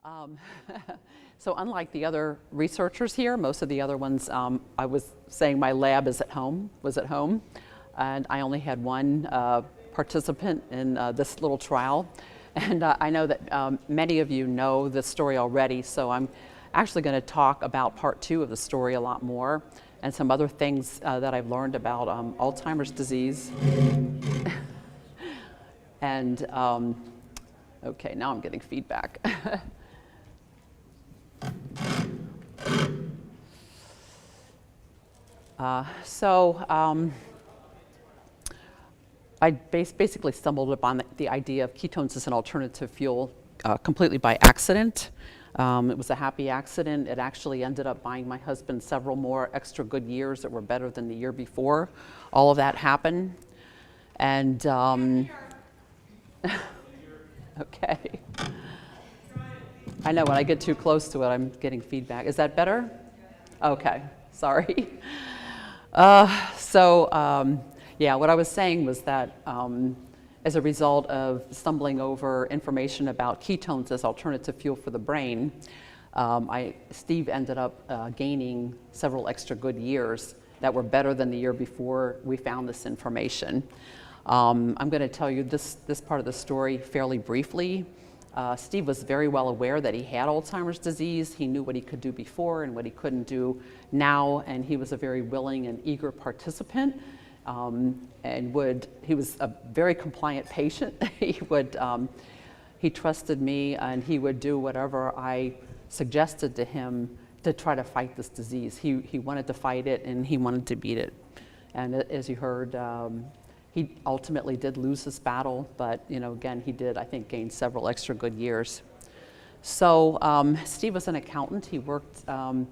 Um, so unlike the other researchers here, most of the other ones, I was saying my lab was at home, and I only had one participant in this little trial. And I know that many of you know this story already, so I'm actually going to talk about part 2 of the story a lot more, and some other things that I've learned about Alzheimer's disease. And okay, now I'm getting feedback. I basically stumbled upon the idea of ketones as an alternative fuel completely by accident. It was a happy accident. It actually ended up buying my husband several more extra good years that were better than the year before. All of that happened. And okay. I know when I get too close to it, I'm getting feedback. Is that better? Okay, sorry. Yeah, what I was saying was that as a result of stumbling over information about ketones as alternative fuel for the brain, Steve ended up gaining several extra good years that were better than the year before we found this information. I'm going to tell you this part of the story fairly briefly. Steve was very well aware that he had Alzheimer's disease. He knew what he could do before and what he couldn't do now, and he was a very willing and eager participant. He was a very compliant patient. He trusted me, and he would do whatever I suggested to him to try to fight this disease. He wanted to fight it, and he wanted to beat it. And as you heard, he ultimately did lose this battle, but again, he did, I think, gain several extra good years. So Steve was an accountant. He worked from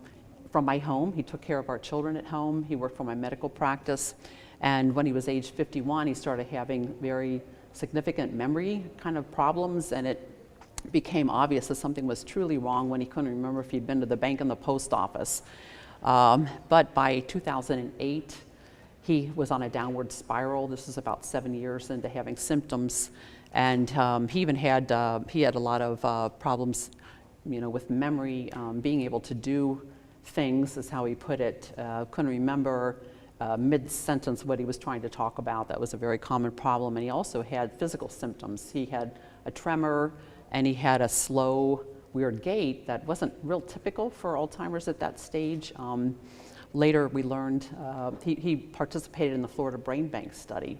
my home. He took care of our children at home. He worked for my medical practice. And when he was age 51, he started having very significant memory kind of problems, and it became obvious that something was truly wrong when he couldn't remember if he'd been to the bank and the post office. But by 2008, he was on a downward spiral. This is about 7 years into having symptoms, and he even had a lot of problems, with memory, being able to do things, is how he put it. Couldn't remember mid-sentence what he was trying to talk about. That was a very common problem. And he also had physical symptoms. He had a tremor, and he had a slow, weird gait that wasn't real typical for Alzheimer's at that stage. Later, we learned he participated in the Florida Brain Bank study,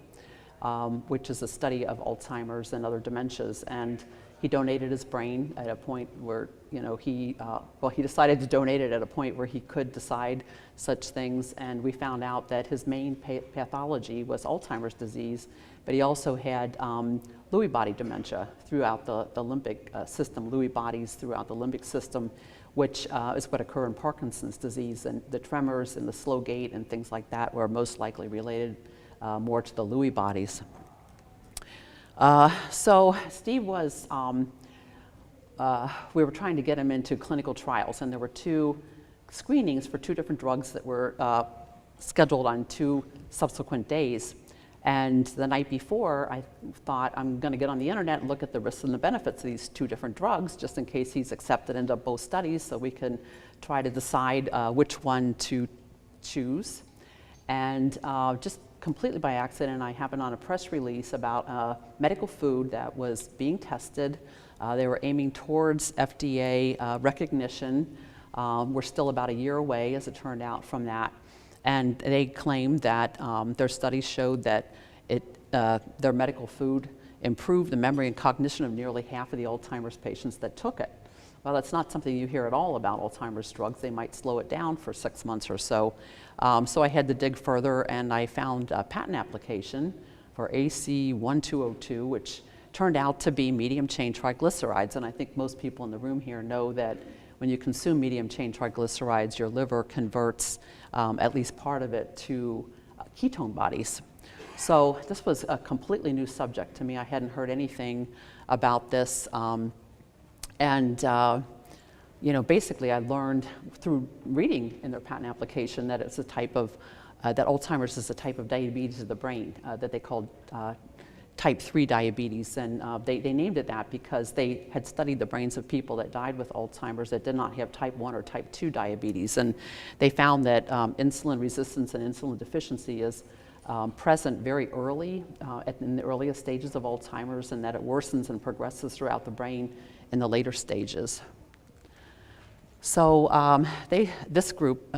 which is a study of Alzheimer's and other dementias. And he donated his brain at a point where, he decided to donate it at a point where he could decide such things. And we found out that his main pathology was Alzheimer's disease, but he also had Lewy body dementia throughout the limbic system, Lewy bodies throughout the limbic system, which is what occur in Parkinson's disease. And the tremors and the slow gait and things like that were most likely related more to the Lewy bodies. So Steve was, we were trying to get him into clinical trials, and there were 2 screenings for 2 different drugs that were scheduled on 2 subsequent days. And the night before, I thought, I'm going to get on the internet and look at the risks and the benefits of these 2 different drugs, just in case he's accepted into both studies, so we can try to decide which one to choose. And just completely by accident, I happened on a press release about medical food that was being tested. They were aiming towards FDA recognition. We're still about a year away, as it turned out, from that. And they claimed that their studies showed that their medical food improved the memory and cognition of nearly half of the Alzheimer's patients that took it. Well, that's not something you hear at all about Alzheimer's drugs. They might slow it down for 6 months or so. So I had to dig further, and I found a patent application for AC1202, which turned out to be medium-chain triglycerides. And I think most people in the room here know that when you consume medium-chain triglycerides, your liver converts at least part of it to ketone bodies. So this was a completely new subject to me. I hadn't heard anything about this. Basically I learned through reading in their patent application that it's a type of, that Alzheimer's is a type of diabetes of the brain that they call type 3 diabetes, and they named it that because they had studied the brains of people that died with Alzheimer's that did not have type 1 or type 2 diabetes, and they found that insulin resistance and insulin deficiency is present very early, in the earliest stages of Alzheimer's, and that it worsens and progresses throughout the brain in the later stages. So this group,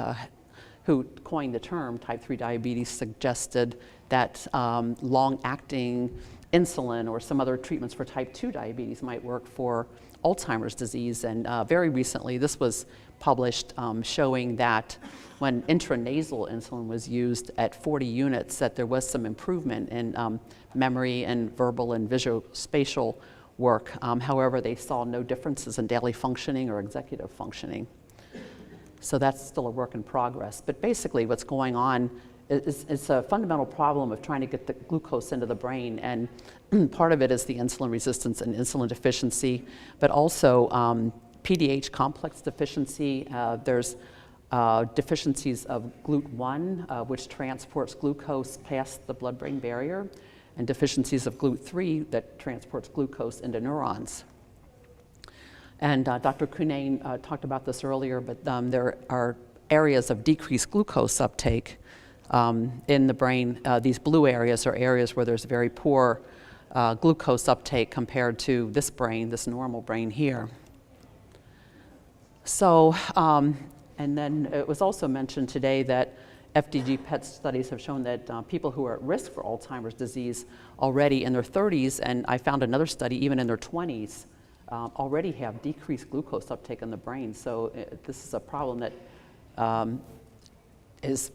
who coined the term type 3 diabetes, suggested that long-acting insulin or some other treatments for type 2 diabetes might work for Alzheimer's disease. And very recently, this was published showing that when intranasal insulin was used at 40 units, that there was some improvement in memory and verbal and visuospatial work. However, they saw no differences in daily functioning or executive functioning. So that's still a work in progress. But basically what's going on is a fundamental problem of trying to get the glucose into the brain. And part of it is the insulin resistance and insulin deficiency, but also PDH complex deficiency. There's deficiencies of GLUT1, which transports glucose past the blood-brain barrier, and deficiencies of GLUT3 that transports glucose into neurons. And Dr. Cunane talked about this earlier, but there are areas of decreased glucose uptake in the brain. These blue areas are areas where there's very poor glucose uptake compared to this brain, this normal brain here. So, and then it was also mentioned today that FDG PET studies have shown that people who are at risk for Alzheimer's disease already in their 30s, and I found another study even in their 20s, already have decreased glucose uptake in the brain. So this is a problem that is,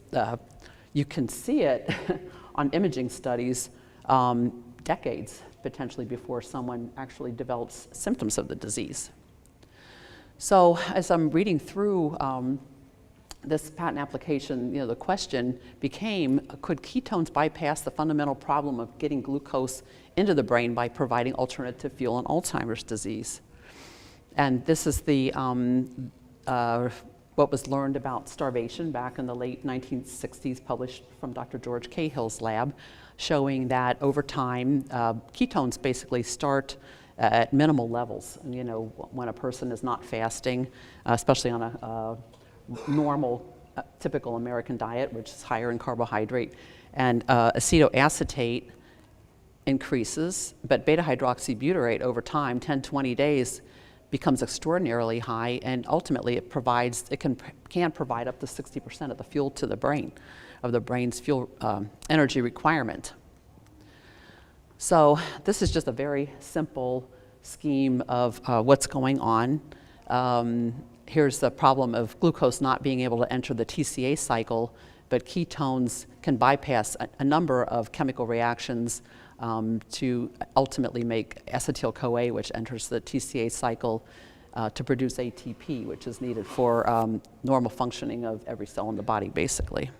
you can see it on imaging studies decades potentially before someone actually develops symptoms of the disease. So as I'm reading through this patent application, the question became, could ketones bypass the fundamental problem of getting glucose into the brain by providing alternative fuel in Alzheimer's disease? And this is the what was learned about starvation back in the late 1960s, published from Dr. George Cahill's lab, showing that over time, ketones basically start at minimal levels. When a person is not fasting, especially on a normal, typical American diet, which is higher in carbohydrate, and acetoacetate increases, but beta-hydroxybutyrate over time, 10-20 days, becomes extraordinarily high, and ultimately it can provide up to 60% of the fuel to the brain, of the brain's fuel energy requirement. So this is just a very simple scheme of what's going on. Here's the problem of glucose not being able to enter the TCA cycle, but ketones can bypass a number of chemical reactions to ultimately make acetyl-CoA, which enters the TCA cycle to produce ATP, which is needed for normal functioning of every cell in the body, basically.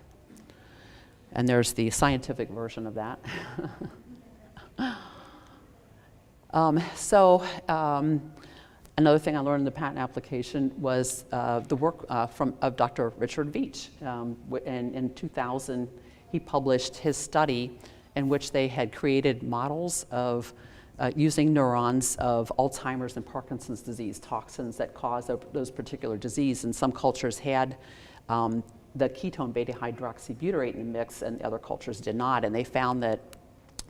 And there's the scientific version of that. Another thing I learned in the patent application was the work of Dr. Richard Veitch. In 2000, he published his study in which they had created models of using neurons of Alzheimer's and Parkinson's disease toxins that cause those particular disease. And some cultures had the ketone beta-hydroxybutyrate in the mix, and other cultures did not. And they found that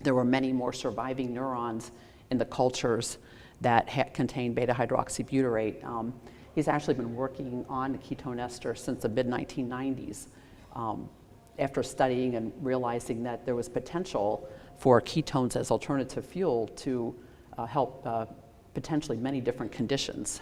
there were many more surviving neurons in the cultures that contain beta-hydroxybutyrate. He's actually been working on the ketone ester since the mid-1990s. After studying and realizing that there was potential for ketones as alternative fuel to help potentially many different conditions.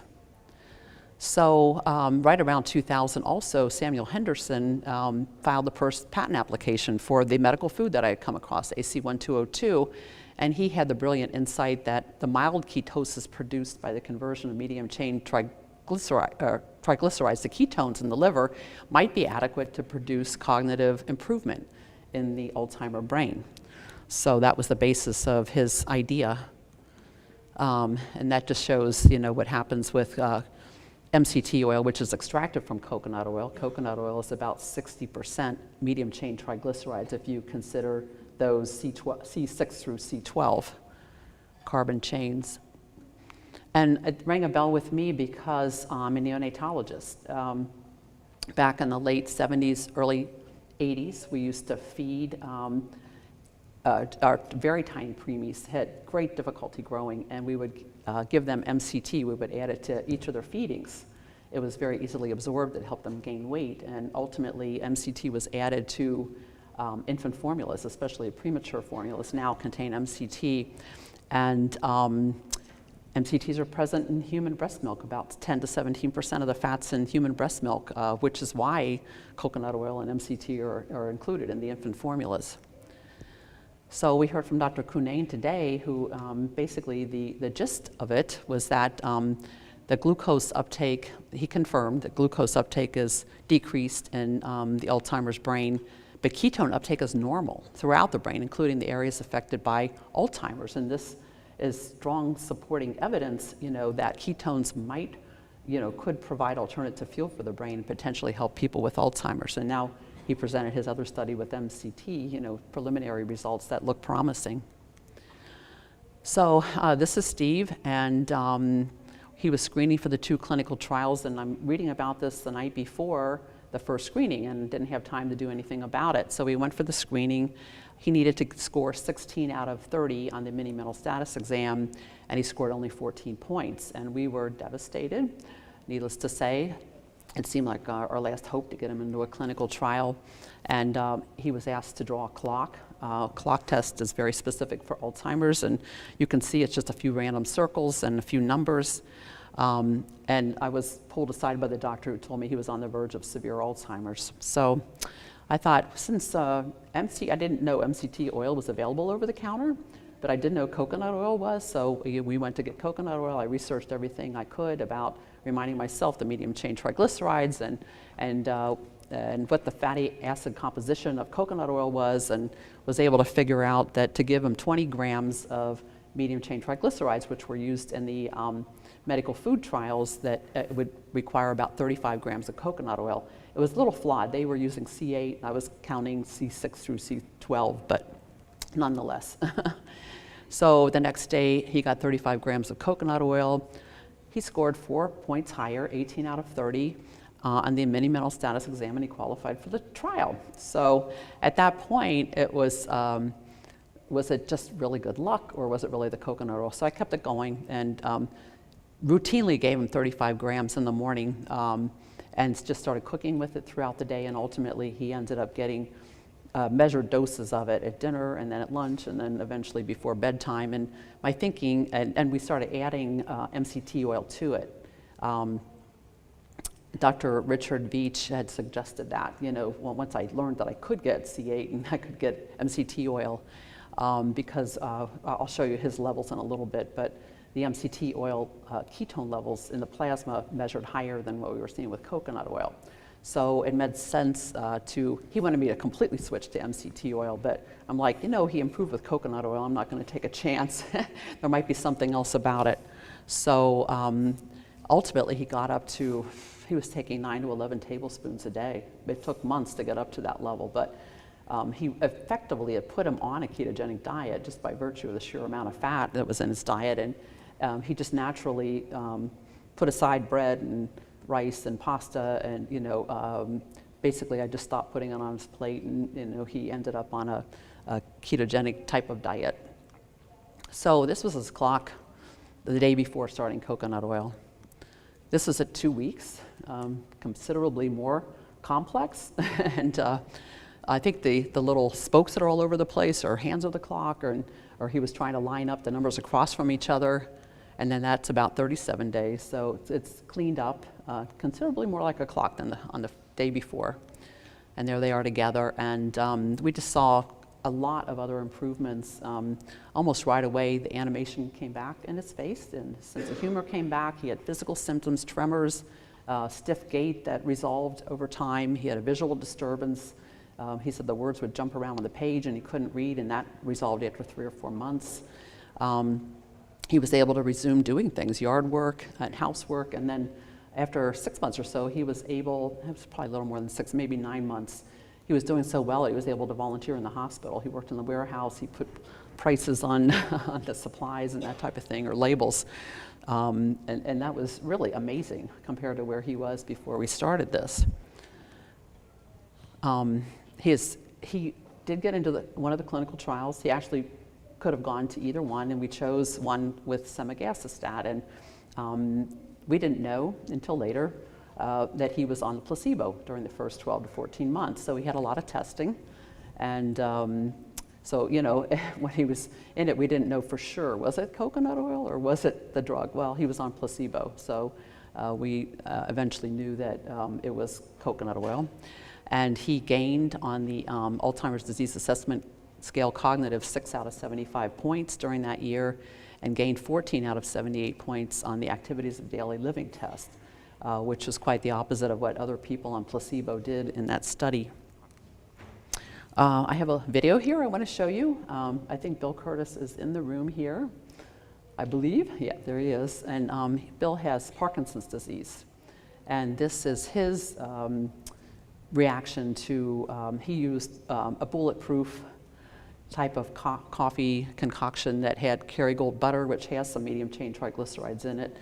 So right around 2000 also, Samuel Henderson filed the first patent application for the medical food that I had come across, AC1202, and he had the brilliant insight that the mild ketosis produced by the conversion of medium-chain triglycerides to ketones in the liver might be adequate to produce cognitive improvement in the Alzheimer brain. So that was the basis of his idea. And that just shows, what happens with MCT oil, which is extracted from coconut oil. Coconut oil is about 60% medium-chain triglycerides if you consider those C6 through C12 carbon chains. And it rang a bell with me because I'm a neonatologist. Back in the late 70s, early 80s, we used to feed our very tiny preemies, had great difficulty growing, and we would give them MCT. We would add it to each of their feedings. It was very easily absorbed. It helped them gain weight, and ultimately MCT was added to infant formulas, especially premature formulas now contain MCT. And MCTs are present in human breast milk, about 10 to 17% of the fats in human breast milk, which is why coconut oil and MCT are included in the infant formulas. So we heard from Dr. Cunnane today, who basically the gist of it was that the glucose uptake, he confirmed that glucose uptake is decreased in the Alzheimer's brain, but ketone uptake is normal throughout the brain, including the areas affected by Alzheimer's. And this is strong supporting evidence, that ketones might, could provide alternative fuel for the brain and potentially help people with Alzheimer's. And now he presented his other study with MCT, preliminary results that look promising. So this is Steve, and he was screening for the 2 clinical trials, and I'm reading about this the night before the first screening and didn't have time to do anything about it. So we went for the screening. He needed to score 16 out of 30 on the mini mental status exam, and he scored only 14 points. And we were devastated. Needless to say, it seemed like our last hope to get him into a clinical trial. And he was asked to draw a clock. Clock test is very specific for Alzheimer's, and you can see it's just a few random circles and a few numbers. And I was pulled aside by the doctor who told me he was on the verge of severe Alzheimer's. So I thought, since I didn't know MCT oil was available over the counter, but I did know coconut oil was, so we went to get coconut oil. I researched everything I could about reminding myself the medium chain triglycerides and what the fatty acid composition of coconut oil was, and was able to figure out that to give him 20 grams of medium chain triglycerides, which were used in the medical food trials, that it would require about 35 grams of coconut oil. It was a little flawed. They were using C8, I was counting C6 through C12, but nonetheless. So the next day, he got 35 grams of coconut oil. He scored 4 points higher, 18 out of 30, on the mini mental status exam, and he qualified for the trial. So at that point, it was it just really good luck, or was it really the coconut oil? So I kept it going, and routinely gave him 35 grams in the morning, and just started cooking with it throughout the day, and ultimately he ended up getting measured doses of it at dinner, and then at lunch, and then eventually before bedtime. And my thinking, and we started adding MCT oil to it. Dr. Richard Veach had suggested that, once I learned that I could get C8 and I could get MCT oil, because I'll show you his levels in a little bit, but the MCT oil ketone levels in the plasma measured higher than what we were seeing with coconut oil. So it made sense he wanted me to completely switch to MCT oil, but I'm like, he improved with coconut oil. I'm not going to take a chance. There might be something else about it. So ultimately he got up to, he was taking 9 to 11 tablespoons a day. It took months to get up to that level, but he effectively had put him on a ketogenic diet just by virtue of the sheer amount of fat that was in his diet, and he just naturally put aside bread and rice and pasta, and basically I just stopped putting it on his plate, and he ended up on a ketogenic type of diet. So this was his clock the day before starting coconut oil. This was at 2 weeks, considerably more complex, and I think the little spokes that are all over the place are hands of the clock, or he was trying to line up the numbers across from each other, and then that's about 37 days. So it's cleaned up considerably more like a clock than on the day before. And there they are together, and we just saw a lot of other improvements. Almost right away, the animation came back in his face, and his sense of humor came back. He had physical symptoms, tremors, stiff gait that resolved over time. He had a visual disturbance. He said the words would jump around on the page and he couldn't read, and that resolved after 3 or 4 months. He was able to resume doing things, yard work and housework, and then after 6 months or so, he was able, it was probably a little more than 6, maybe 9 months, he was doing so well he was able to volunteer in the hospital. He worked in the warehouse. He put prices on, on the supplies and that type of thing, or labels. And that was really amazing compared to where he was before we started this. He did get into one of the clinical trials. He actually could have gone to either one, and we chose one with semaglutide. And we didn't know until later that he was on the placebo during the first 12 to 14 months. So he had a lot of testing. And so, you know, when he was in it, we didn't know for sure, was it coconut oil or was it the drug? Well, he was on placebo. So we eventually knew that it was coconut oil. And he gained on the Alzheimer's disease assessment scale cognitive 6 out of 75 points during that year, and gained 14 out of 78 points on the activities of daily living test, which is quite the opposite of what other people on placebo did in that study. I have a video here I want to show you. I think Bill Curtis is in the room here, I believe. Yeah, there he is. And Bill has Parkinson's disease. And this is his reaction to, he used a bulletproof type of coffee concoction that had Kerrygold butter, which has some medium chain triglycerides in it,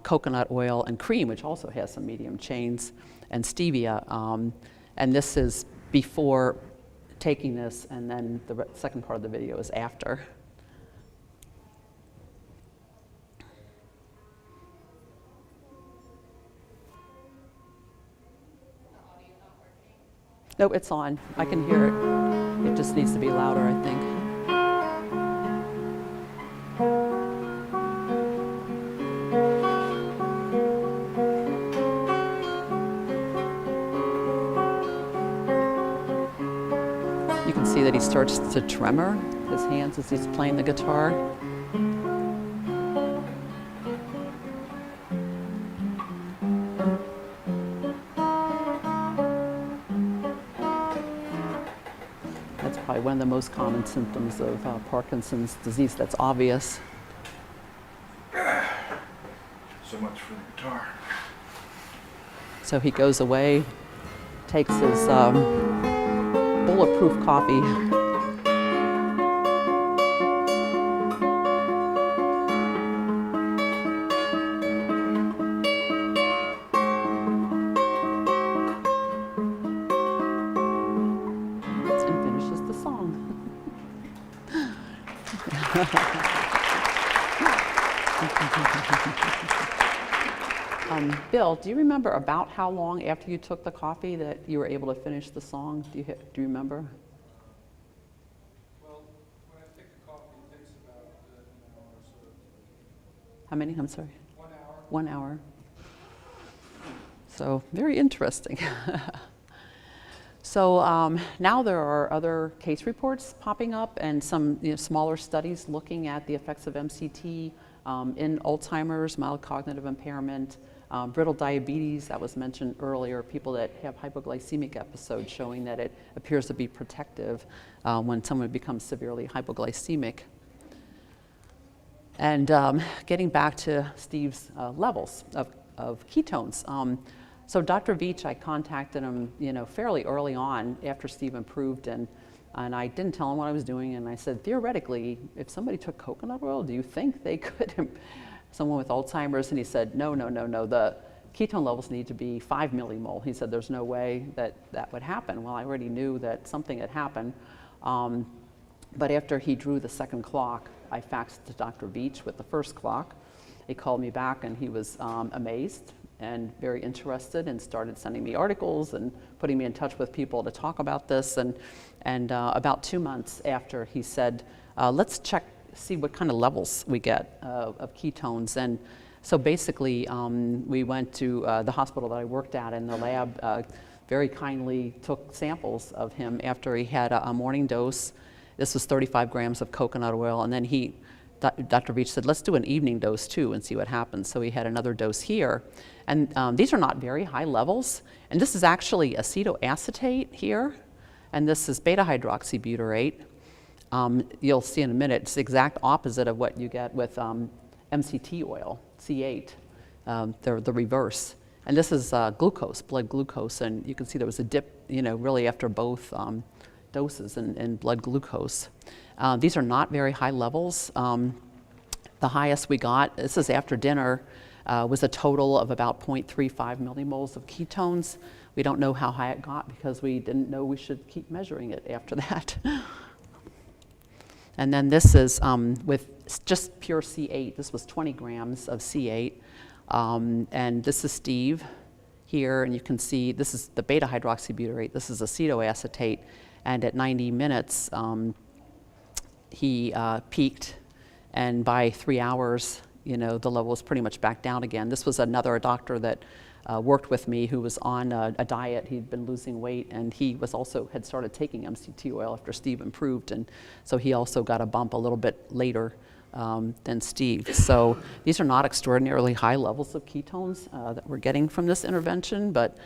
coconut oil and cream, which also has some medium chains, and stevia. And this is before taking this, and then the second part of the video is after. No, it's on. I can hear it. It just needs to be louder, I think. You can see that he starts to tremor his hands as he's playing the guitar. That's probably one of the most common symptoms of Parkinson's disease that's obvious. So much for the guitar. So he goes away, takes his bulletproof coffee. And finishes the song. Bill, do you remember about how long after you took the coffee that you were able to finish the song? Do you remember? Well, when I take the coffee, it takes about an hour or so. How many? I'm sorry. 1 hour. 1 hour. So very interesting. So now there are other case reports popping up, and some smaller studies looking at the effects of MCT in Alzheimer's, mild cognitive impairment, brittle diabetes that was mentioned earlier, people that have hypoglycemic episodes, showing that it appears to be protective when someone becomes severely hypoglycemic. And getting back to Steve's levels of ketones. So Dr. Veach, I contacted him, fairly early on after Steve improved, and I didn't tell him what I was doing, and I said, theoretically, if somebody took coconut oil, do you think they could, someone with Alzheimer's? And he said, no, the ketone levels need to be 5 millimole. He said, there's no way that that would happen. Well, I already knew that something had happened, but after he drew the second clock, I faxed to Dr. Veach with the first clock. He called me back, and he was amazed and very interested, and started sending me articles and putting me in touch with people to talk about this. And about 2 months after, he said, let's see what kind of levels we get of ketones. And so basically, we went to the hospital that I worked at, and the lab very kindly took samples of him after he had a morning dose. This was 35 grams of coconut oil, and then Dr. Veach said, let's do an evening dose too and see what happens. So he had another dose here. And these are not very high levels. And this is actually acetoacetate here, and this is beta-hydroxybutyrate. You'll see in a minute, it's the exact opposite of what you get with MCT oil, C8. They're the reverse. And this is glucose, blood glucose, and you can see there was a dip, really after both doses in blood glucose. These are not very high levels. The highest we got, this is after dinner, was a total of about 0.35 millimoles of ketones. We don't know how high it got because we didn't know we should keep measuring it after that. And then this is with just pure C8. This was 20 grams of C8. And this is Steve here, and you can see this is the beta hydroxybutyrate. This is acetoacetate. And at 90 minutes, he peaked, and by 3 hours, the level was pretty much back down again. This was another doctor that worked with me who was on a diet. He'd been losing weight, and he was also had started taking MCT oil after Steve improved, and so he also got a bump a little bit later than Steve. So these are not extraordinarily high levels of ketones that we're getting from this intervention, but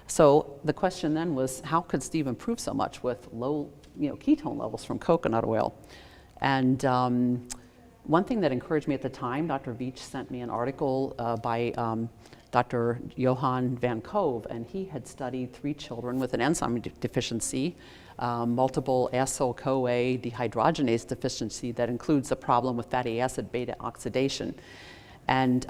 so the question then was, how could Steve improve so much with low ketone levels from coconut oil? And one thing that encouraged me at the time, Dr. Veach sent me an article by Dr. Johan van Cove, and he had studied 3 children with an enzyme deficiency, multiple acyl-CoA dehydrogenase deficiency that includes a problem with fatty acid beta oxidation. And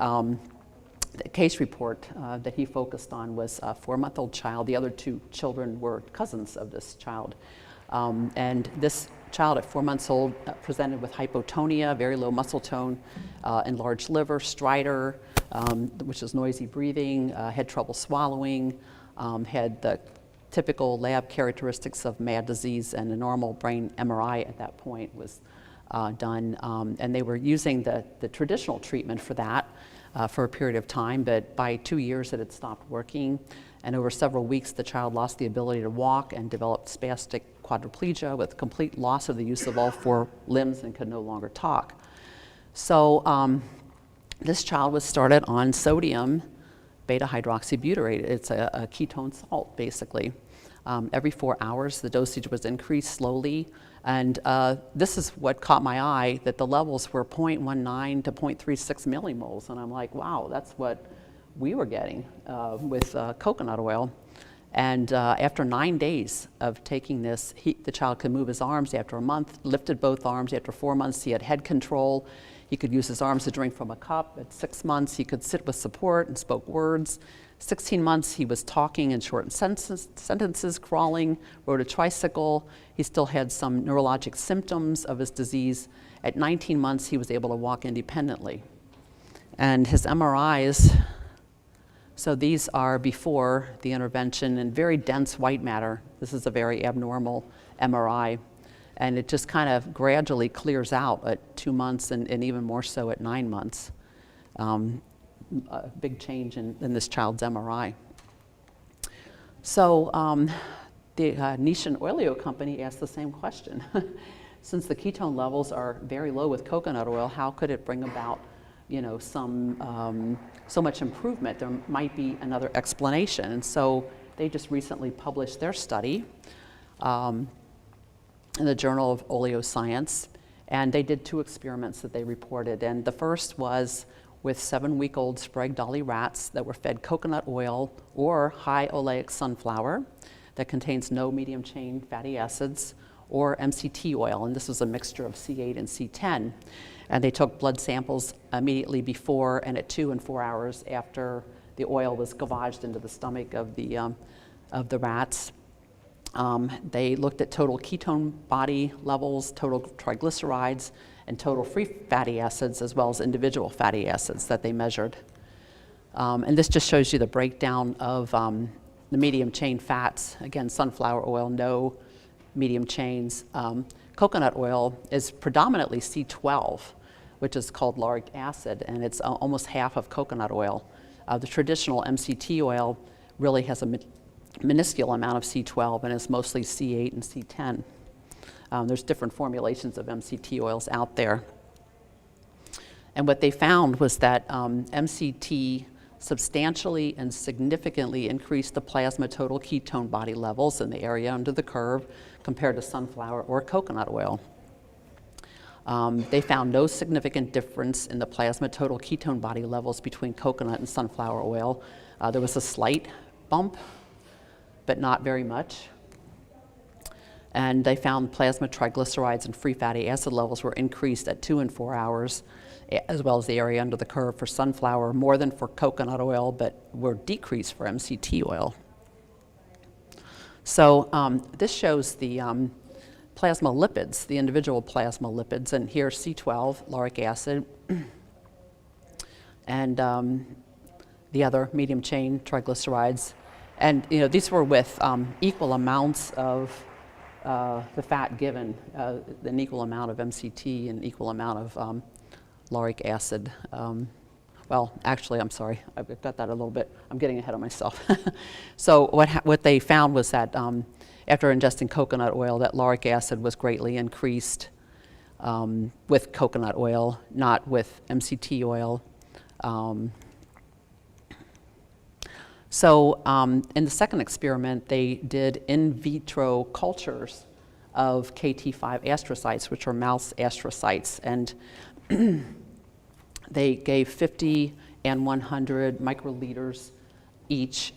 the case report that he focused on was a 4-month-old child. The other 2 children were cousins of this child. And this child at 4 months old presented with hypotonia, very low muscle tone, enlarged liver, stridor, which is noisy breathing, had trouble swallowing, had the typical lab characteristics of MAD disease, and a normal brain MRI at that point was done. And they were using the traditional treatment for that for a period of time, but by 2 years it had stopped working. And over several weeks, the child lost the ability to walk and developed spastic quadriplegia with complete loss of the use of all 4 limbs and could no longer talk. So this child was started on sodium beta hydroxybutyrate. It's a ketone salt, basically. Every 4 hours, the dosage was increased slowly. And this is what caught my eye, that the levels were 0.19 to 0.36 millimoles. And I'm like, wow, that's what we were getting with coconut oil. And after 9 days of taking this, the child could move his arms after a month, lifted both arms. After 4 months, he had head control. He could use his arms to drink from a cup. At 6 months, he could sit with support and spoke words. 16 months, he was talking in short sentences, crawling, rode a tricycle. He still had some neurologic symptoms of his disease. At 19 months, he was able to walk independently. And his MRIs, so these are before the intervention, and very dense white matter. This is a very abnormal MRI. And it just kind of gradually clears out at 2 months and even more so at 9 months. A big change in this child's MRI. So the Nishan Oilio company asked the same question. Since the ketone levels are very low with coconut oil, how could it bring about so much improvement? There might be another explanation. And so they just recently published their study in the Journal of Oleoscience, and they did 2 experiments that they reported. And the first was with 7-week-old Sprague Dawley rats that were fed coconut oil or high oleic sunflower that contains no medium-chain fatty acids, or MCT oil, and this was a mixture of C8 and C10. And they took blood samples immediately before and at 2 and 4 hours after the oil was gavaged into the stomach of the rats. They looked at total ketone body levels, total triglycerides, and total free fatty acids, as well as individual fatty acids that they measured. And this just shows you the breakdown of the medium chain fats. Again, sunflower oil, no medium chains. Coconut oil is predominantly C12, which is called lauric acid, and it's almost half of coconut oil. The traditional MCT oil really has a minuscule amount of C12, and it's mostly C8 and C10. There's different formulations of MCT oils out there. And what they found was that MCT substantially and significantly increased the plasma total ketone body levels in the area under the curve compared to sunflower or coconut oil. They found no significant difference in the plasma total ketone body levels between coconut and sunflower oil. There was a slight bump, but not very much. And they found plasma triglycerides and free fatty acid levels were increased at 2 and 4 hours, as well as the area under the curve for sunflower, more than for coconut oil, but were decreased for MCT oil. So this shows the plasma lipids, the individual plasma lipids, and here's C12, lauric acid, and the other medium chain triglycerides. And these were with equal amounts of the fat given, an equal amount of MCT and equal amount of lauric acid. Well, actually, I'm sorry, I've got that a little bit, I'm getting ahead of myself. So what they found was that after ingesting coconut oil, that lauric acid was greatly increased with coconut oil, not with MCT oil. So in the second experiment, they did in vitro cultures of KT5 astrocytes, which are mouse astrocytes, and they gave 50 and 100 microliters each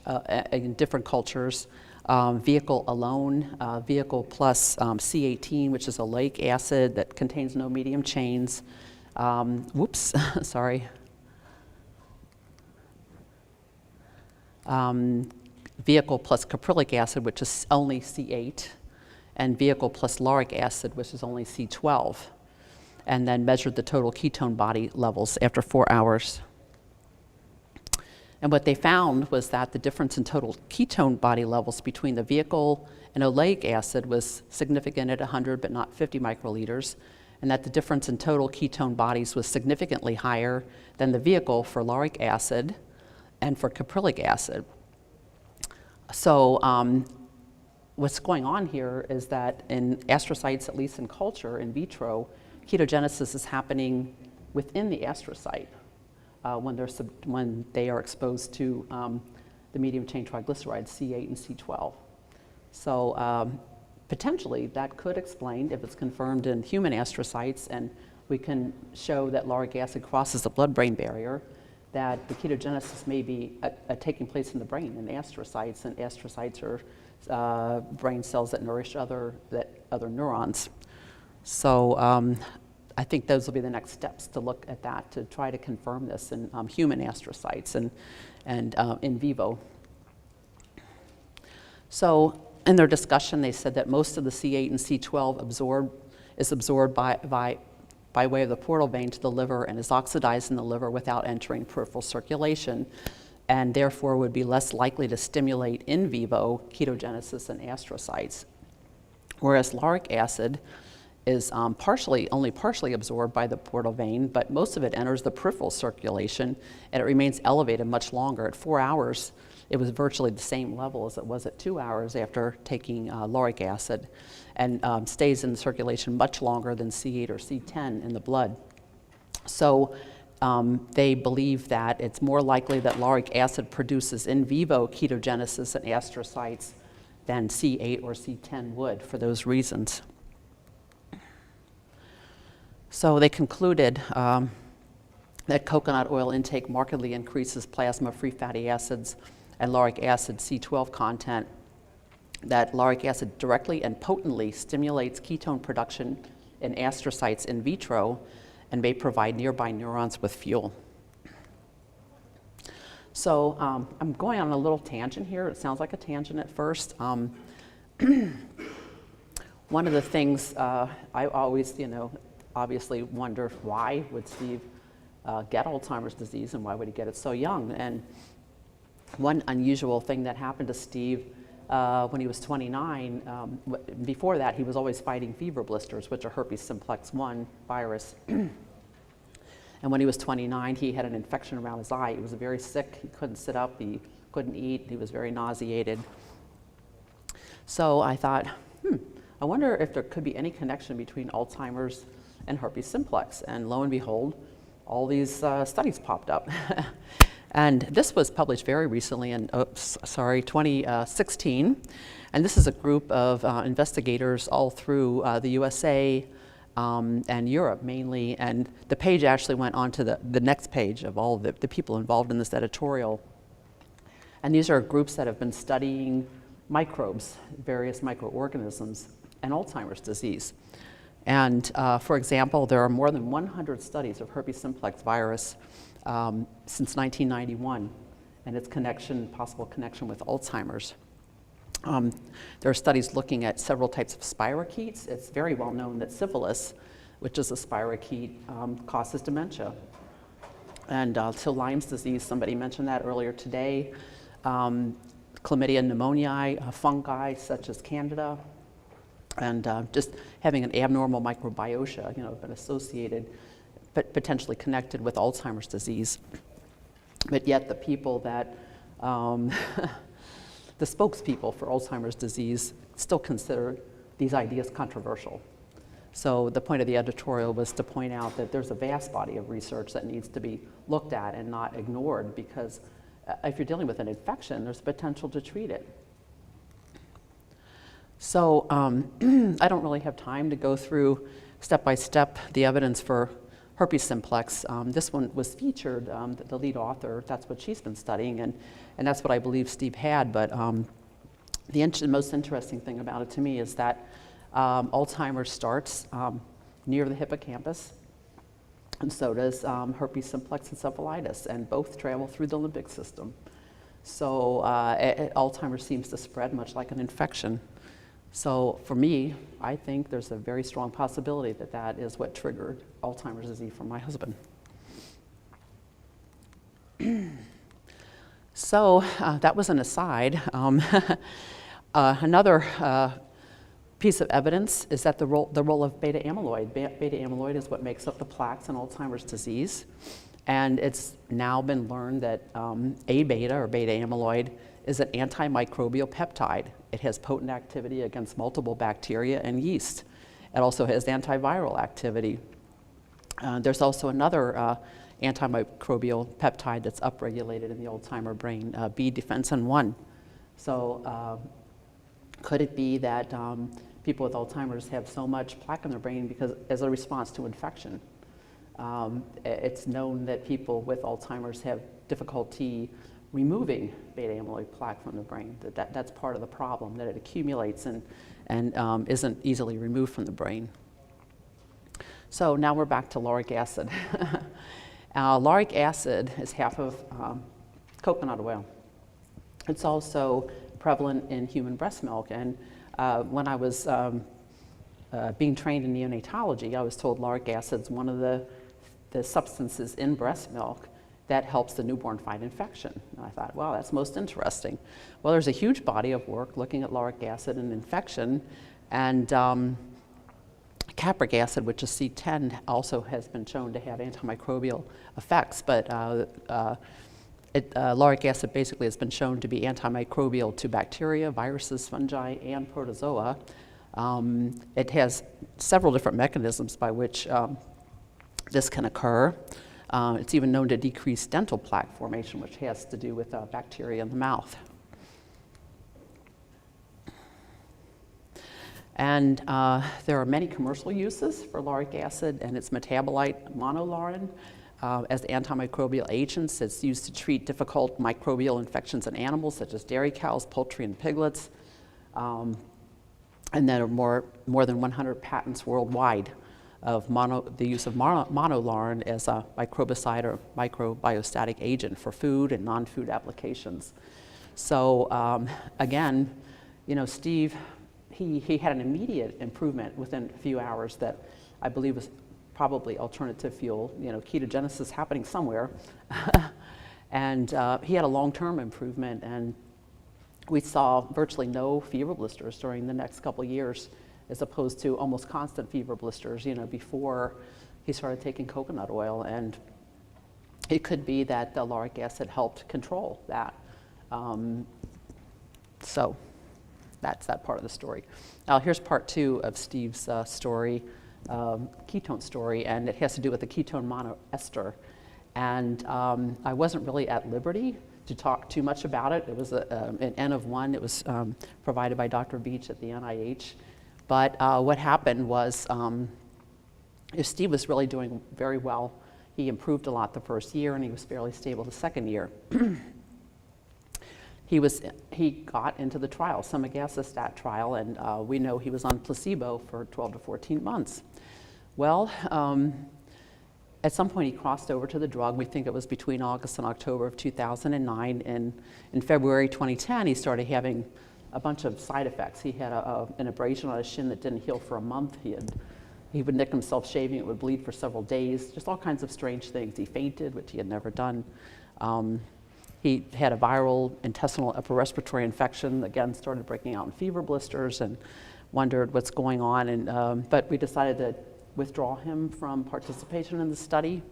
in different cultures. Vehicle alone, vehicle plus C18, which is a oleic acid that contains no medium chains. Sorry. Vehicle plus caprylic acid, which is only C8, and vehicle plus lauric acid, which is only C12, and then measured the total ketone body levels after 4 hours. And what they found was that the difference in total ketone body levels between the vehicle and oleic acid was significant at 100 but not 50 microliters, and that the difference in total ketone bodies was significantly higher than the vehicle for lauric acid and for caprylic acid. So what's going on here is that in astrocytes, at least in culture, in vitro, ketogenesis is happening within the astrocyte when they are exposed to the medium chain triglycerides, C8 and C12. So potentially that could explain, if it's confirmed in human astrocytes, and we can show that lauric acid crosses the blood-brain barrier, that the ketogenesis may be taking place in the brain, in astrocytes, and astrocytes are brain cells that nourish other neurons. So I think those will be the next steps to look at that, to try to confirm this in human astrocytes and in vivo. So in their discussion, they said that most of the C8 and C12 is absorbed by way of the portal vein to the liver and is oxidized in the liver without entering peripheral circulation, and therefore would be less likely to stimulate in vivo ketogenesis in astrocytes. Whereas lauric acid is only partially absorbed by the portal vein, but most of it enters the peripheral circulation, and it remains elevated much longer. At 4 hours, it was virtually the same level as it was at 2 hours after taking lauric acid, and stays in the circulation much longer than C8 or C10 in the blood. So they believe that it's more likely that lauric acid produces in vivo ketogenesis in astrocytes than C8 or C10 would for those reasons. So they concluded that coconut oil intake markedly increases plasma free fatty acids and lauric acid C12 content, that lauric acid directly and potently stimulates ketone production in astrocytes in vitro and may provide nearby neurons with fuel. So I'm going on a little tangent here. It sounds like a tangent at first. One of the things I always, obviously wonder, why would Steve get Alzheimer's disease, and why would he get it so young? And one unusual thing that happened to Steve when he was 29, before that he was always fighting fever blisters, which are herpes simplex 1 virus. And when he was 29, he had an infection around his eye. He was very sick. He couldn't sit up. He couldn't eat. He was very nauseated. So I thought, I wonder if there could be any connection between Alzheimer's and herpes simplex. And lo and behold, all these studies popped up. And this was published very recently in, 2016. And this is a group of investigators all through the USA, and Europe mainly. And the page actually went on to the next page of all of the people involved in this editorial. And these are groups that have been studying microbes, various microorganisms, and Alzheimer's disease. And for example, there are more than 100 studies of herpes simplex virus since 1991 and its possible connection with Alzheimer's. There are studies looking at several types of spirochetes. It's very well known that syphilis, which is a spirochete, causes dementia. And so Lyme's disease, somebody mentioned that earlier today. Chlamydia pneumoniae, fungi such as Candida, and just having an abnormal microbiota, been associated, but potentially connected with Alzheimer's disease. But yet the people that, the spokespeople for Alzheimer's disease still consider these ideas controversial. So the point of the editorial was to point out that there's a vast body of research that needs to be looked at and not ignored, because if you're dealing with an infection, there's potential to treat it. So I don't really have time to go through step by step the evidence for herpes simplex. This one was featured, the lead author, that's what she's been studying, and that's what I believe Steve had. But the most interesting thing about it to me is that Alzheimer's starts near the hippocampus, and so does herpes simplex encephalitis, and both travel through the limbic system. So Alzheimer's seems to spread much like an infection. So for me, I think there's a very strong possibility that that is what triggered Alzheimer's disease for my husband. So that was an aside. Another piece of evidence is that the role of beta amyloid. Beta amyloid is what makes up the plaques in Alzheimer's disease. And it's now been learned that A-beta, or beta amyloid, is an antimicrobial peptide. It has potent activity against multiple bacteria and yeast. It also has antiviral activity. There's also another antimicrobial peptide that's upregulated in the Alzheimer brain, B defensin 1. So could it be that people with Alzheimer's have so much plaque in their brain because as a response to infection? It's known that people with Alzheimer's have difficulty removing beta amyloid plaque from the brain. That's part of the problem, that it accumulates and isn't easily removed from the brain. So now we're back to lauric acid. Lauric acid is half of coconut oil. It's also prevalent in human breast milk. And when I was being trained in neonatology, I was told lauric acid is one of the substances in breast milk that helps the newborn fight infection. And I thought, wow, that's most interesting. Well, there's a huge body of work looking at lauric acid and infection, and capric acid, which is C10, also has been shown to have antimicrobial effects, but lauric acid basically has been shown to be antimicrobial to bacteria, viruses, fungi, and protozoa. It has several different mechanisms by which this can occur. It's even known to decrease dental plaque formation, which has to do with bacteria in the mouth. And there are many commercial uses for lauric acid and its metabolite monolaurin as antimicrobial agents. It's used to treat difficult microbial infections in animals such as dairy cows, poultry, and piglets. And there are more than 100 patents worldwide of the use of monolaurin as a microbicide or microbiostatic agent for food and non-food applications. So again, Steve, he had an immediate improvement within a few hours that I believe was probably alternative fuel, ketogenesis happening somewhere. And he had a long-term improvement, and we saw virtually no fever blisters during the next couple of years, as opposed to almost constant fever blisters, before he started taking coconut oil. And it could be that the lauric acid helped control that. So that's that part of the story. Now here's part 2 of Steve's story, ketone story, and it has to do with the ketone monoester. And I wasn't really at liberty to talk too much about it. It was an N of 1. It was provided by Dr. Beach at the NIH. But what happened was Steve was really doing very well. He improved a lot the first year, and he was fairly stable the second year. He got into the trial, semaglutide trial, and we know he was on placebo for 12 to 14 months. Well, at some point he crossed over to the drug. We think it was between August and October of 2009, and in February 2010 he started having a bunch of side effects. He had an abrasion on his shin that didn't heal for a month. He would nick himself shaving, it would bleed for several days, just all kinds of strange things. He fainted, which he had never done. He had a viral intestinal upper respiratory infection, again started breaking out in fever blisters, and wondered what's going on. But we decided to withdraw him from participation in the study.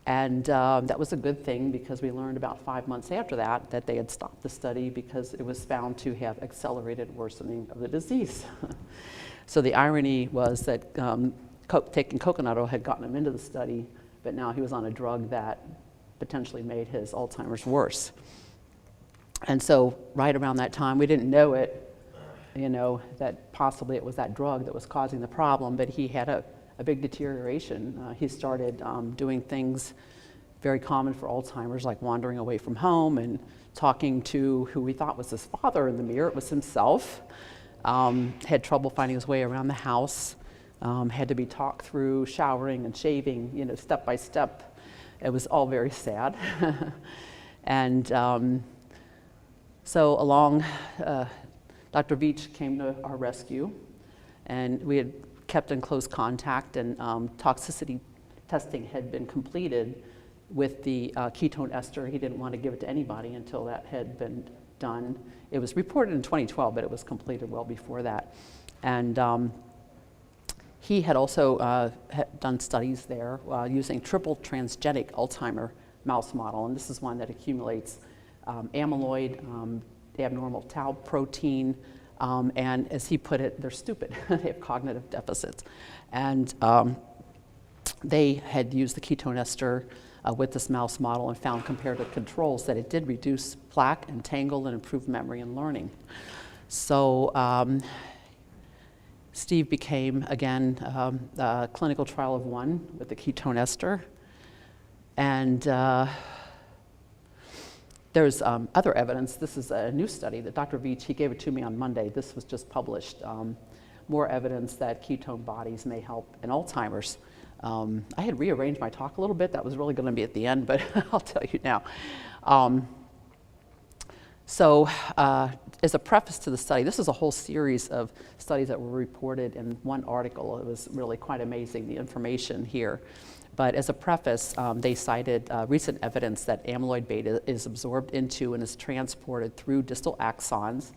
And that was a good thing, because we learned about 5 months after that they had stopped the study because it was found to have accelerated worsening of the disease. So the irony was that taking coconut oil had gotten him into the study, but now he was on a drug that potentially made his Alzheimer's worse. And so right around that time, we didn't know it, that possibly it was that drug that was causing the problem, but he had a big deterioration. He started doing things very common for Alzheimer's, like wandering away from home and talking to who we thought was his father in the mirror. It was himself. Had trouble finding his way around the house. Had to be talked through showering and shaving, step by step. It was all very sad. And so along, Dr. Veach came to our rescue, and we had kept in close contact, and toxicity testing had been completed with the ketone ester. He didn't want to give it to anybody until that had been done. It was reported in 2012, but it was completed well before that. And he had also had done studies there using triple transgenic Alzheimer mouse model, and this is one that accumulates amyloid, abnormal tau protein, and as he put it, they're stupid. They have cognitive deficits. And they had used the ketone ester with this mouse model and found compared to controls that it did reduce plaque and tangle and improve memory and learning. So Steve became, again, a clinical trial of 1 with the ketone ester. And there's other evidence. This is a new study that Dr. Veach, he gave it to me on Monday. This was just published. More evidence that ketone bodies may help in Alzheimer's. I had rearranged my talk a little bit. That was really going to be at the end, but I'll tell you now. So as a preface to the study, this is a whole series of studies that were reported in one article. It was really quite amazing, the information here. But as a preface, they cited recent evidence that amyloid beta is absorbed into and is transported through distal axons,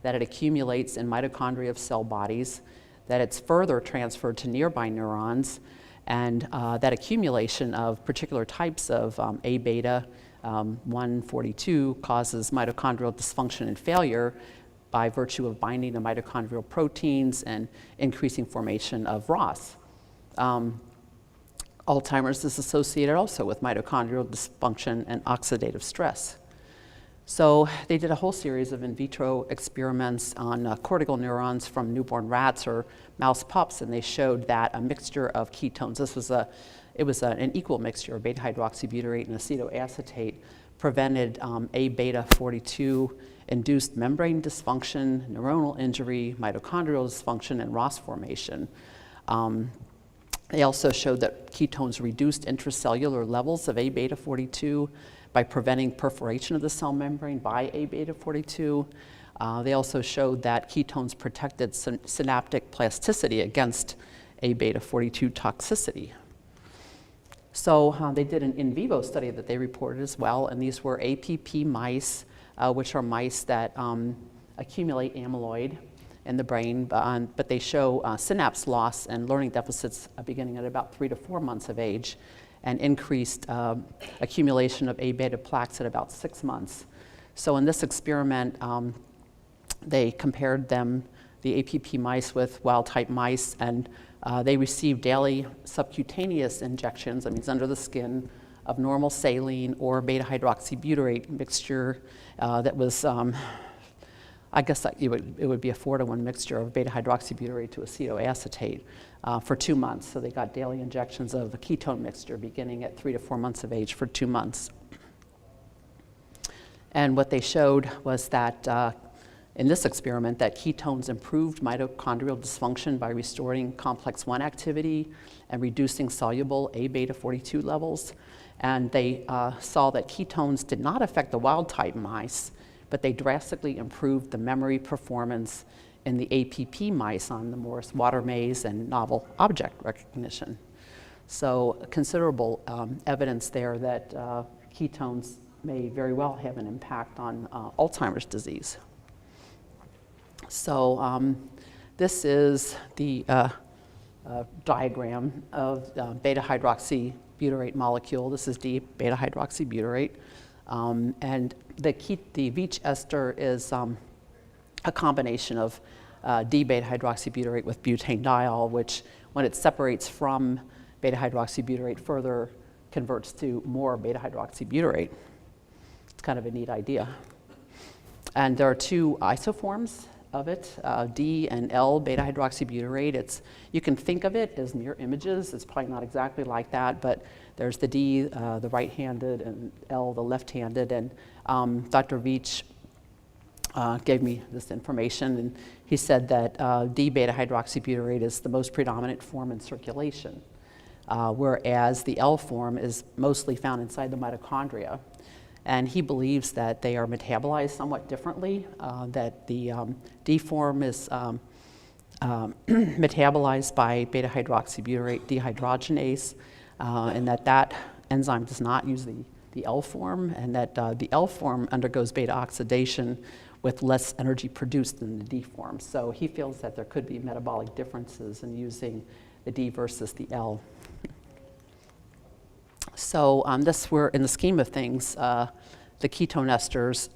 that it accumulates in mitochondria of cell bodies, that it's further transferred to nearby neurons, and that accumulation of particular types of A beta 142 causes mitochondrial dysfunction and failure by virtue of binding to mitochondrial proteins and increasing formation of ROS. Alzheimer's is associated also with mitochondrial dysfunction and oxidative stress. So they did a whole series of in vitro experiments on cortical neurons from newborn rats or mouse pups, and they showed that a mixture of ketones, it was an equal mixture of beta hydroxybutyrate and acetoacetate, prevented A beta 42 induced membrane dysfunction, neuronal injury, mitochondrial dysfunction, and ROS formation. They also showed that ketones reduced intracellular levels of A beta 42 by preventing perforation of the cell membrane by A beta 42. They also showed that ketones protected synaptic plasticity against A beta 42 toxicity. So they did an in vivo study that they reported as well, and these were APP mice, which are mice that accumulate amyloid in the brain, but they show synapse loss and learning deficits beginning at about 3 to 4 months of age, and increased accumulation of A beta plaques at about 6 months. So in this experiment, they compared the APP mice with wild-type mice, and they received daily subcutaneous injections, that means under the skin, of normal saline or beta hydroxybutyrate mixture that was I guess that it would be a 4-to-1 mixture of beta-hydroxybutyrate to acetoacetate for 2 months. So they got daily injections of a ketone mixture beginning at 3 to 4 months of age for 2 months. And what they showed was that in this experiment, that ketones improved mitochondrial dysfunction by restoring complex 1 activity and reducing soluble A-beta-42 levels. And they saw that ketones did not affect the wild-type mice, but they drastically improved the memory performance in the APP mice on the Morris water maze and novel object recognition. So considerable evidence there that ketones may very well have an impact on Alzheimer's disease. So this is the diagram of beta-hydroxybutyrate molecule. This is D-beta-hydroxybutyrate. And the Veach ester is a combination of D-beta-hydroxybutyrate with butanediol, which when it separates from beta-hydroxybutyrate further converts to more beta-hydroxybutyrate. It's kind of a neat idea. And there are 2 isoforms of it, D and L beta-hydroxybutyrate. You can think of it as mirror images. It's probably not exactly like that, but there's the D, the right-handed, and L, the left-handed. And Dr. Veach gave me this information, and he said that D-beta-hydroxybutyrate is the most predominant form in circulation, whereas the L form is mostly found inside the mitochondria. And he believes that they are metabolized somewhat differently, that the D form is metabolized by beta-hydroxybutyrate dehydrogenase, and that enzyme does not use the L form, and that the L form undergoes beta oxidation with less energy produced than the D form. So he feels that there could be metabolic differences in using the D versus the L. So we're in the scheme of things, the ketone esters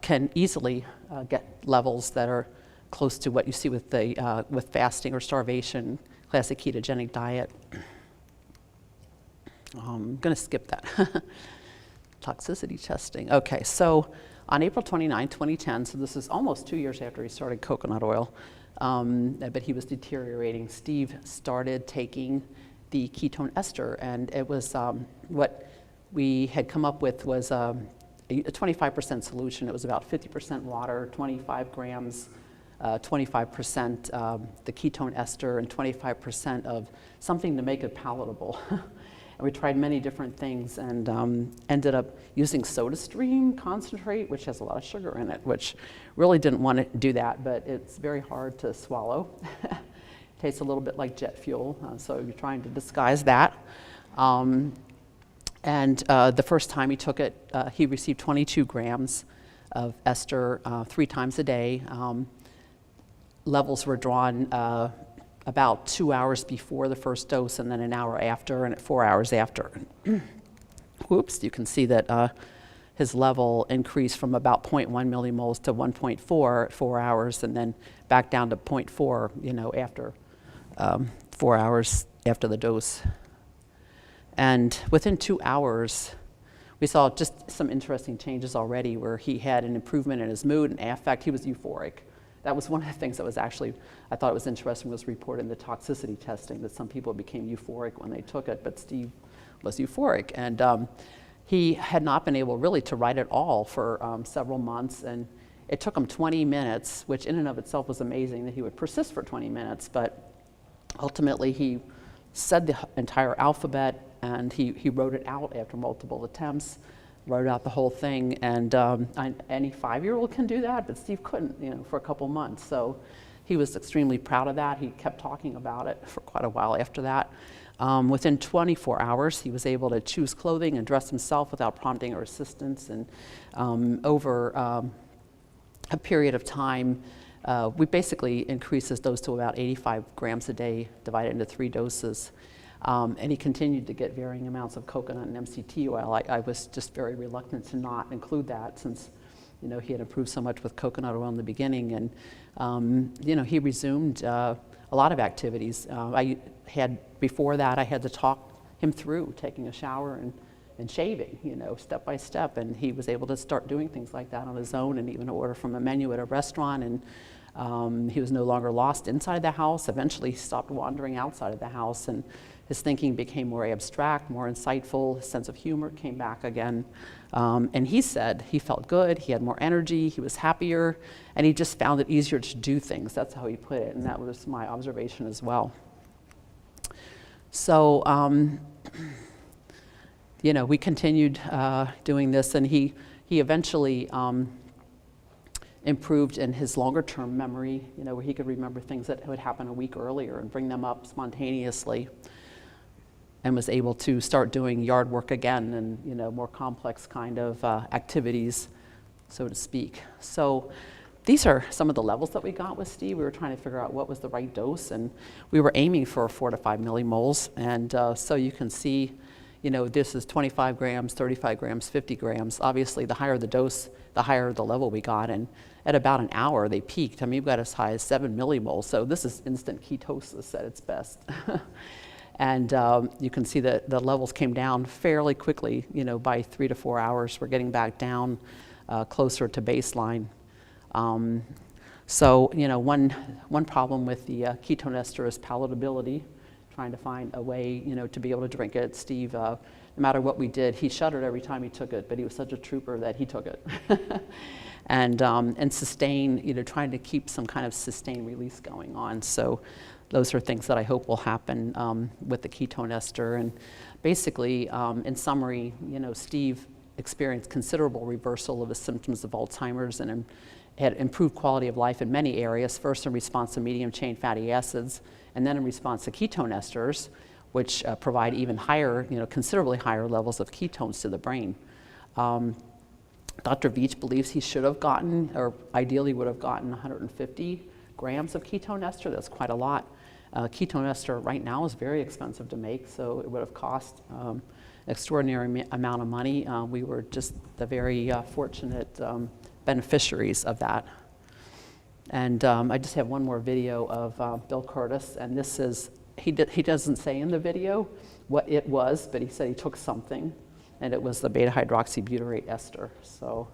can easily get levels that are close to what you see with fasting or starvation, classic ketogenic diet. I'm going to skip that. Toxicity testing. Okay, so on April 29, 2010, so this is almost 2 years after he started coconut oil, but he was deteriorating, Steve started taking the ketone ester, and it was what we had come up with was a 25% solution. It was about 50% water, 25 grams, 25% the ketone ester, and 25% of something to make it palatable. And we tried many different things and ended up using SodaStream concentrate, which has a lot of sugar in it, which really didn't want to do that, but it's very hard to swallow. Tastes a little bit like jet fuel, so you're trying to disguise that. And the first time he took it, he received 22 grams of ester 3 times a day. Levels were drawn about 2 hours before the first dose, and then an hour after, and at 4 hours after. Whoops, you can see that his level increased from about 0.1 millimoles to 1.4 at 4 hours, and then back down to 0.4, after 4 hours after the dose. And within 2 hours, we saw just some interesting changes already where he had an improvement in his mood and affect. He was euphoric. That was one of the things that was actually, I thought it was interesting, was reported in the toxicity testing that some people became euphoric when they took it, but Steve was euphoric. And he had not been able really to write at all for several months, and it took him 20 minutes, which in and of itself was amazing that he would persist for 20 minutes, but ultimately he said the entire alphabet, and he wrote it out after multiple attempts, wrote out the whole thing, and any 5-year-old can do that, but Steve couldn't, for a couple months. So he was extremely proud of that. He kept talking about it for quite a while after that. Within 24 hours, he was able to choose clothing and dress himself without prompting or assistance, and over a period of time, we basically increased his dose to about 85 grams a day, divided into 3 doses. And he continued to get varying amounts of coconut and MCT oil. I was just very reluctant to not include that since, he had improved so much with coconut oil in the beginning. And, he resumed a lot of activities. Before that, I had to talk him through taking a shower and and shaving, step by step. And he was able to start doing things like that on his own, and even order from a menu at a restaurant. And he was no longer lost inside the house. Eventually, he stopped wandering outside of the house, and his thinking became more abstract, more insightful. His sense of humor came back again. And he said he felt good, he had more energy, he was happier, and he just found it easier to do things. That's how he put it, and that was my observation as well. So, we continued doing this, and he eventually improved in his longer-term memory, where he could remember things that would happen a week earlier and bring them up spontaneously, and was able to start doing yard work again and more complex kind of activities, so to speak. So these are some of the levels that we got with Steve. We were trying to figure out what was the right dose, and we were aiming for 4 to 5 millimoles. And so you can see, this is 25 grams, 35 grams, 50 grams. Obviously, the higher the dose, the higher the level we got. And at about an hour, they peaked. I mean, we got as high as 7 millimoles. So this is instant ketosis at its best. And you can see that the levels came down fairly quickly. By 3 to 4 hours, we're getting back down closer to baseline. So one problem with the ketone ester is palatability, trying to find a way to be able to drink it. Steve, no matter what we did, he shuddered every time he took it, but he was such a trooper that he took it. And sustain, trying to keep some kind of sustained release going on. So those are things that I hope will happen with the ketone ester. And basically, in summary, Steve experienced considerable reversal of the symptoms of Alzheimer's and had improved quality of life in many areas, first in response to medium-chain fatty acids, and then in response to ketone esters, which provide even higher, considerably higher levels of ketones to the brain. Dr. Veach believes he should have gotten, or ideally would have gotten, 150 grams of ketone ester. That's quite a lot. Ketone ester right now is very expensive to make, so it would have cost an extraordinary amount of money. We were just the very fortunate beneficiaries of that. And I just have one more video of Bill Curtis, and this is, he doesn't say in the video what it was, but he said he took something, and it was the beta-hydroxybutyrate ester. So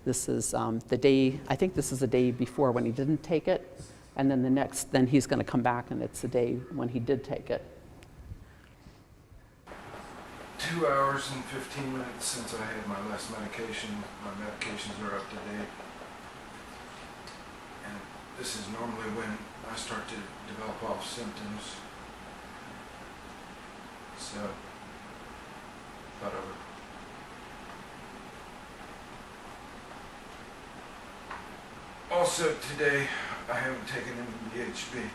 this is the day, I think this is the day before when he didn't take it, and then then he's going to come back, and it's the day when he did take it. 2 hours and 15 minutes since I had my last medication. My medications are up to date. And this is normally when I start to develop off symptoms. So, thought I would. Also today, I haven't taken any DHB.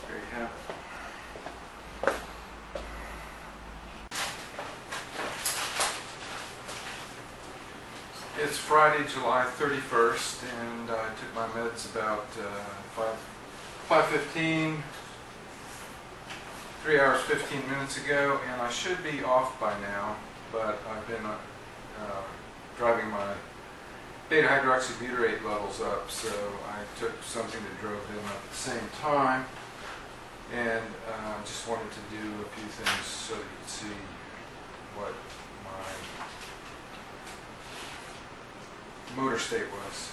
There you have it. It's Friday, July 31st, and I took my meds about 5:15, 3 hours 15 minutes ago, and I should be off by now, but I've been driving my beta-hydroxybutyrate levels up, so I took something that drove them up at the same time, and just wanted to do a few things so you can see what my motor state was.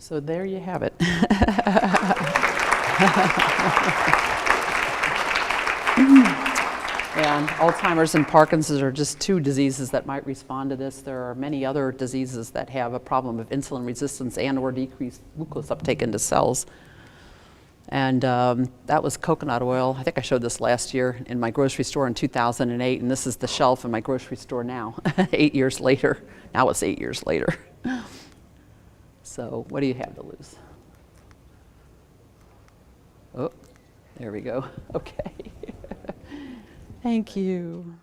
So there you have it. And Alzheimer's and Parkinson's are just two diseases that might respond to this. There are many other diseases that have a problem of insulin resistance and or decreased glucose uptake into cells. And that was coconut oil. I think I showed this last year in my grocery store in 2008, and this is the shelf in my grocery store now, 8 years later. Now it's 8 years later. So what do you have to lose? Oh, there we go. Okay. Thank you.